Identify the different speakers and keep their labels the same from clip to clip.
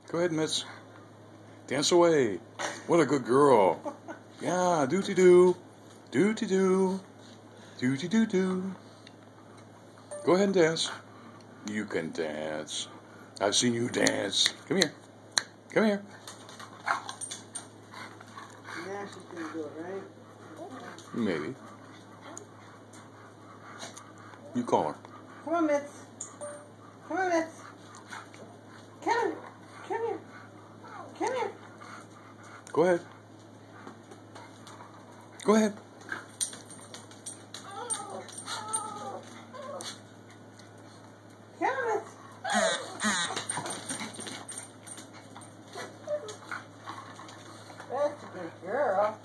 Speaker 1: Go ahead, Mitz. Dance away. What a good girl. Yeah, doo-dee-doo. Doo-dee-doo. Doo-dee-doo-doo. Go ahead and dance. You can dance. I've seen you dance. Come here. Come here.
Speaker 2: Now she's gonna do it, right?
Speaker 1: Maybe. You call her.
Speaker 2: Come on, Mitz. Come on, Mitz. Come here. Come here. Come here.
Speaker 1: Go ahead. Go ahead.
Speaker 2: Come on, Mitz. That's a good girl.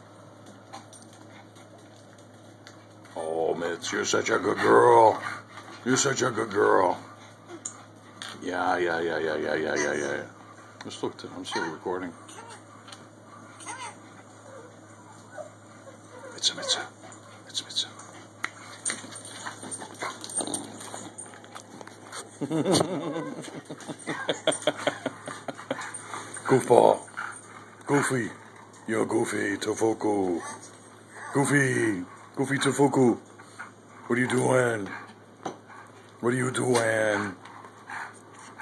Speaker 1: Oh, Mitz, you're such a good girl. You're such a good girl. Yeah. Just look, I'm still recording. Mitza. It's Mitza. Goofball. Goofy. You're Goofy Tofuku. Goofy Tofuku. What are you doing? What are you doing?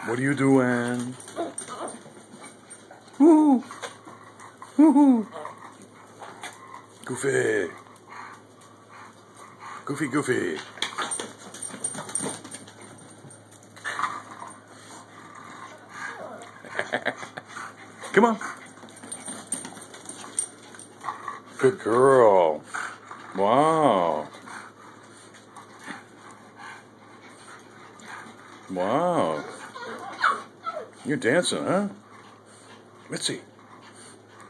Speaker 1: What are you doing? Woo! Woohoo! Goofy. Goofy. Come on. Good girl. Wow. Wow. You're dancing, huh? Mitzi.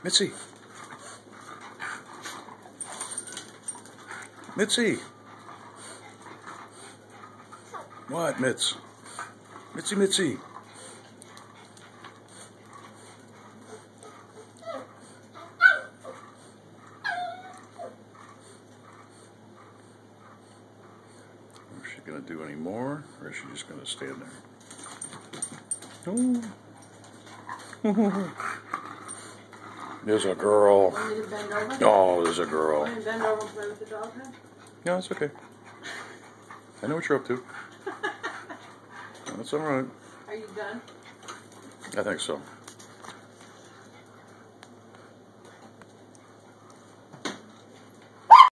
Speaker 1: Mitzi. Mitzi. What, Mitz? Mitzi. Is she going to do any more, or is she just going to stand there? Oh. There's a girl.
Speaker 2: Want me to bend over?
Speaker 1: Oh, there's a girl.
Speaker 2: Want me to bend over and play with the dog, huh?
Speaker 1: No, it's okay. I know what you're up to. That's all right.
Speaker 2: Are you done?
Speaker 1: I think so.